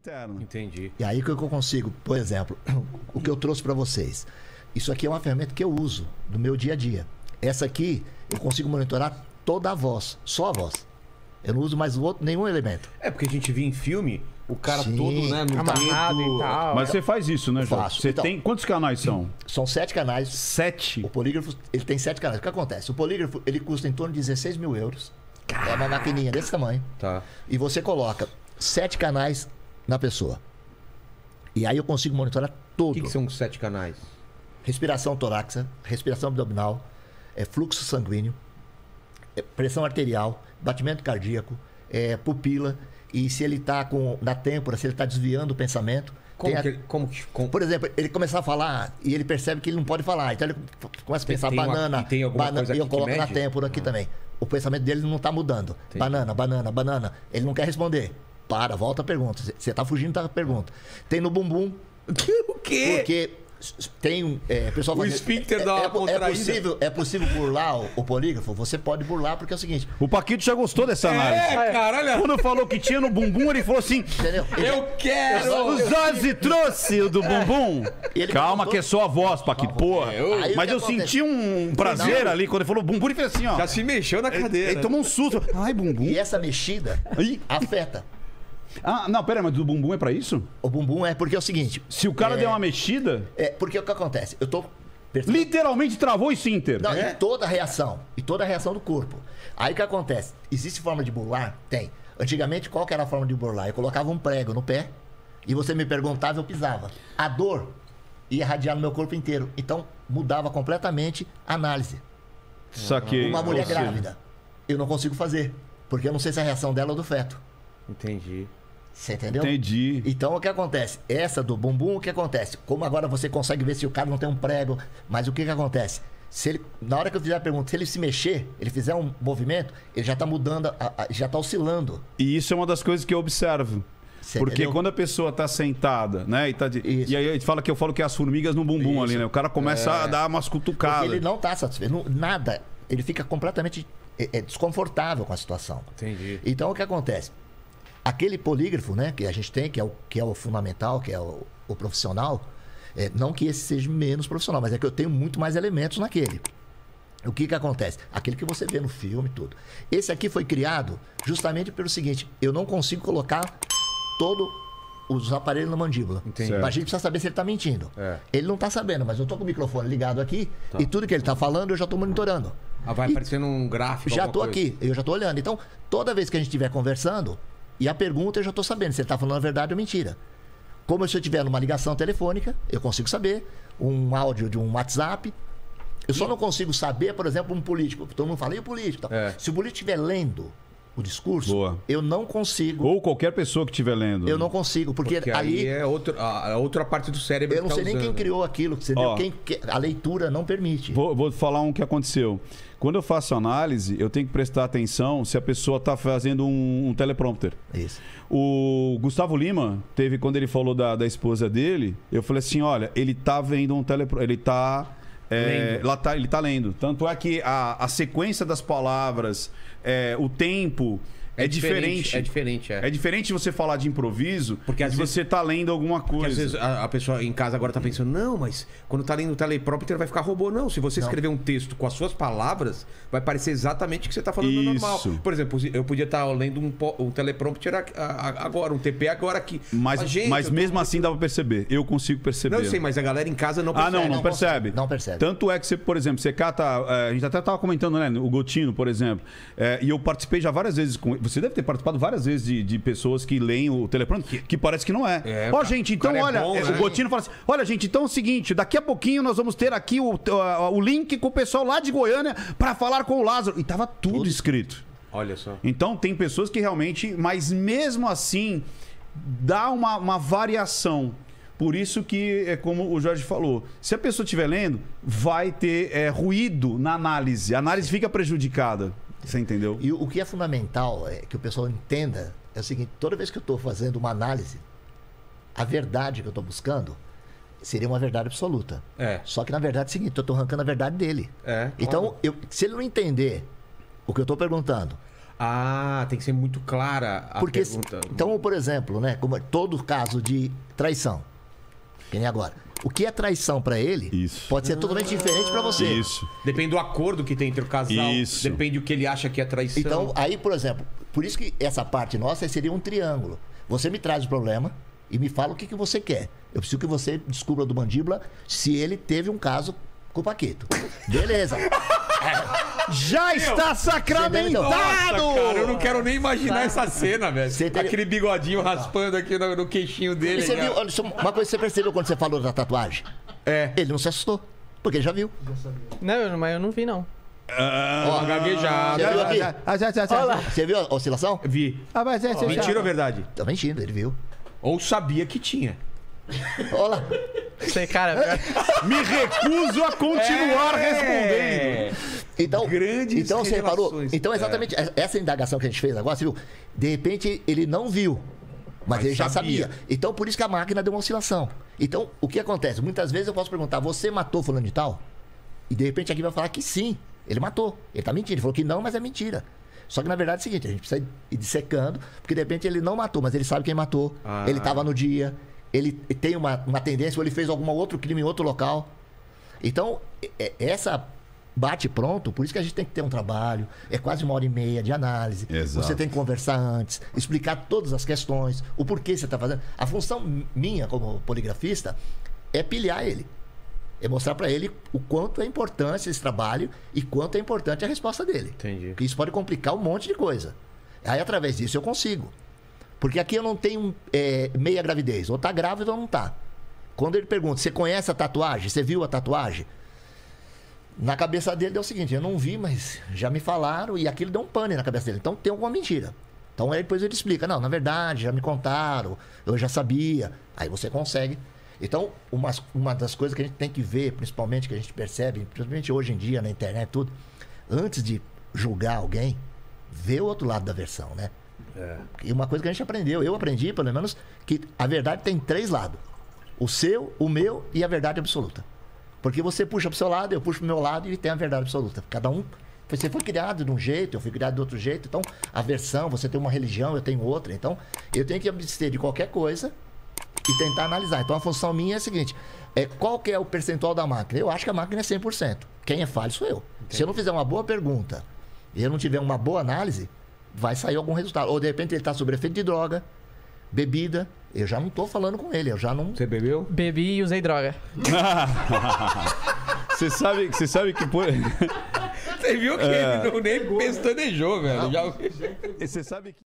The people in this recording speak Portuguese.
interno. Entendi. E aí o que eu consigo, por exemplo, o que eu trouxe para vocês. Isso aqui é uma ferramenta que eu uso no meu dia a dia. Essa aqui eu consigo monitorar toda a voz, só a voz. Eu não uso mais nenhum elemento. É porque a gente via em filme o cara Sim, todo, né, no amarrado dedo. e tal. Mas você faz isso, né, Jorge? Faço. Você Então, tem... Quantos canais são? São 7 canais. 7? O polígrafo, ele tem 7 canais. O que acontece? O polígrafo, ele custa em torno de 16 mil euros. É uma maquininha desse tamanho. Tá. E você coloca 7 canais na pessoa. E aí eu consigo monitorar O tudo. que são os 7 canais? Respiração torácica, respiração abdominal, fluxo sanguíneo, pressão arterial, batimento cardíaco, pupila. E se ele está na têmpora, se ele está desviando o pensamento. Por exemplo, ele começar a falar e ele percebe que ele não pode falar. Então ele começa a pensar banana, banana, e eu coloco na têmpora aqui também. O pensamento dele não está mudando. Entendi. Banana, banana, banana. Ele não quer responder. Para, volta a pergunta. Você está fugindo da pergunta. tem no bumbum. O quê? Porque tem pessoal O esfíncter dá uma contraída. É possível burlar o polígrafo? Você pode burlar porque é o seguinte. O Paquito já gostou dessa análise. Caralho. Quando falou que tinha no bumbum, ele falou assim: Entendeu? Eu quero! o Jorge trouxe o do bumbum. Calma, que é só a voz, Paquito. Porra. Aí Mas o que eu acontece? senti um prazer ali quando ele falou bumbum. Ele fez assim, ó. Já se mexeu na cadeira. Ele tomou um susto. Ai, bumbum. E essa mexida Ih. afeta. Ah, não, pera, mas do bumbum é pra isso? O bumbum porque é o seguinte. Se o cara der uma mexida, Porque o que acontece? Eu tô literalmente travou o esfíncter. Não, e toda a reação. E toda a reação do corpo. Aí o que acontece? Existe forma de burlar? Tem. Antigamente, qual que era a forma de burlar? Eu colocava um prego no pé e você me perguntava, eu pisava. A dor ia irradiar no meu corpo inteiro. Então, mudava completamente a análise. Saquei. Uma mulher Ou seja, grávida, eu não consigo fazer. Porque eu não sei se é a reação dela ou do feto. Entendi. Você entendeu? Entendi. Então, o que acontece? Essa do bumbum, o que acontece? Como agora você consegue ver se o cara não tem um prego, mas o que acontece? Se ele, na hora que eu fizer a pergunta, se ele se mexer, ele fizer um movimento, ele já está mudando, já está oscilando. E isso é uma das coisas que eu observo. Você Porque entendeu? quando a pessoa tá sentada, né? E aí a gente fala que eu falo que é as formigas no bumbum Isso. ali, né? O cara começa a dar umas cutucadas. Porque ele não está satisfeito. Nada. Ele fica completamente desconfortável com a situação. Entendi. Então, o que acontece? Aquele polígrafo, né, que a gente tem, que é o fundamental, que é o profissional, não que esse seja menos profissional, mas é que eu tenho muito mais elementos naquele. O que acontece? Aquele que você vê no filme e tudo. Esse aqui foi criado justamente pelo seguinte: eu não consigo colocar todos os aparelhos na mandíbula. Entendi. A gente precisa saber se ele está mentindo. Ele não está sabendo, mas eu estou com o microfone ligado aqui e tudo que ele está falando eu já estou monitorando. Vai aparecendo um gráfico. Já alguma estou coisa. aqui, eu já estou olhando. Então, toda vez que a gente estiver conversando, e a pergunta eu já estou sabendo se ele está falando a verdade ou mentira. Como se eu estiver numa ligação telefônica, eu consigo saber. Um áudio de um WhatsApp. Eu só não consigo saber, por exemplo, um político. Todo mundo fala, e o político? Se o político estiver lendo o discurso, Boa. eu não consigo. Ou qualquer pessoa que estiver lendo. Eu não consigo, porque ali aí é outra parte do cérebro. eu não que sei tá nem quem usando. criou aquilo. Entendeu? Ó. A leitura não permite. Vou falar um que aconteceu. Quando eu faço análise, eu tenho que prestar atenção se a pessoa está fazendo um teleprompter. Isso. O Gustavo Lima teve, quando ele falou da esposa dele, eu falei assim, olha, ele tá vendo um teleprompter, ele tá lendo. Tanto é que a sequência das palavras, o tempo... É diferente. É diferente. É diferente você falar de improviso Porque às de vezes- você tá lendo alguma Porque às coisa. vezes a pessoa em casa agora tá pensando, não, mas quando tá lendo o teleprompter vai ficar robô. Não, se você escrever um texto com as suas palavras, vai parecer exatamente o que você tá falando Isso. normal. Por exemplo, eu podia estar lendo um teleprompter agora, um TP agora aqui. Mas gente, eu tô mesmo muito- assim dá pra perceber. Eu consigo perceber. Não, eu sei, mas a galera em casa não Ah, percebe. não percebe. Não percebe. Tanto é que você, por exemplo, você cata. A gente até tava comentando, né? O Gotino, por exemplo. E eu participei já várias vezes com. Você deve ter participado várias vezes de pessoas que leem o teleprompter, que parece que não é. Ó, gente, então, o cara é olha, bom, né? o Gotino fala assim: olha, gente, então é o seguinte, daqui a pouquinho nós vamos ter aqui o link com o pessoal lá de Goiânia para falar com o Lázaro. E tava tudo escrito. Olha só. Então tem pessoas que realmente, mas mesmo assim, dá uma variação. Por isso que, é como o Jorge falou, se a pessoa estiver lendo, vai ter ruído na análise. A análise fica prejudicada. Você entendeu? E o que é fundamental é que o pessoal entenda é o seguinte: toda vez que eu estou fazendo uma análise, a verdade que eu estou buscando seria uma verdade absoluta. Só que na verdade é o seguinte: eu estou arrancando a verdade dele. Então, se ele não entender o que eu estou perguntando, Ah, tem que ser muito clara a Porque, pergunta. então, por exemplo, né, como todo caso de traição, que nem agora. O que é traição para ele Isso. pode ser totalmente diferente para você. Isso. Depende do acordo que tem entre o casal. Isso. Depende do que ele acha que é traição. Então, aí, por exemplo, por isso que essa parte nossa seria um triângulo. Você me traz o problema e me fala o que você quer. Eu preciso que você descubra do Mandíbula se ele teve um caso com o Paquito. Beleza. Já está sacramentado! Nossa, cara, eu não quero nem imaginar essa cena, velho. Você teria- Aquele bigodinho raspando aqui no queixinho dele. E você né? viu, olha, só, uma coisa que você percebeu quando você falou da tatuagem? É. Ele não se assustou, porque ele já viu. Não, mas eu não vi, não. Ó, gaguejada. Você viu aqui? Olha lá. Você viu a oscilação? Vi. Mentira ou verdade? Tá mentindo, ele viu. Ou sabia que tinha. Olha lá. Sei, cara. Me recuso a continuar respondendo. Então, Grandes então você reparou? revelações. Então, exatamente essa indagação que a gente fez agora, você viu? De repente, ele não viu, mas ele já sabia. Então, por isso que a máquina deu uma oscilação. Então, o que acontece? Muitas vezes eu posso perguntar, você matou fulano de tal? E de repente aqui vai falar que sim, ele matou. Ele tá mentindo. Ele falou que não, mas é mentira. Só que na verdade é o seguinte, a gente precisa ir dissecando, porque de repente ele não matou, mas ele sabe quem matou. Ele estava no dia, ele tem uma tendência, ou ele fez algum outro crime em outro local. Então, essa bate pronto, por isso que a gente tem que ter um trabalho, é quase 1h30 de análise. Exato. Você tem que conversar antes, explicar todas as questões, o porquê você está fazendo. A função minha como poligrafista é pilhar ele. É mostrar para ele o quanto é importante esse trabalho e quanto é importante a resposta dele. Entendi. Porque isso pode complicar um monte de coisa. Aí, através disso, eu consigo. Porque aqui eu não tenho meia gravidez. Ou tá grávida ou não tá. Quando ele pergunta, você conhece a tatuagem? Você viu a tatuagem? Na cabeça dele deu o seguinte, eu não vi, mas já me falaram e aquilo deu um pane na cabeça dele. Então tem alguma mentira. Então aí depois ele explica, não, na verdade, já me contaram, eu já sabia. Aí você consegue. Então, uma das coisas que a gente tem que ver, principalmente que a gente percebe, principalmente hoje em dia na internet tudo, antes de julgar alguém, ver o outro lado da versão, né? E uma coisa que a gente aprendeu, eu aprendi pelo menos, que a verdade tem 3 lados. O seu, o meu e a verdade absoluta. Porque você puxa pro seu lado, eu puxo pro meu lado e tem a verdade absoluta. Cada um, você foi criado de um jeito, eu fui criado de outro jeito. Então, a versão, você tem uma religião, eu tenho outra. Então, eu tenho que abster de qualquer coisa e tentar analisar. Então, a função minha é a seguinte, qual que é o percentual da máquina? Eu acho que a máquina é 100%. Quem é falho sou eu. Entendi. Se eu não fizer uma boa pergunta e eu não tiver uma boa análise, vai sair algum resultado. Ou, de repente, ele está sob efeito de droga, bebida. Eu já não estou falando com ele, eu já não... Você bebeu? Bebi e usei droga. Você sabe que... Você viu que ele nem pestanejou, velho. Você sabe que...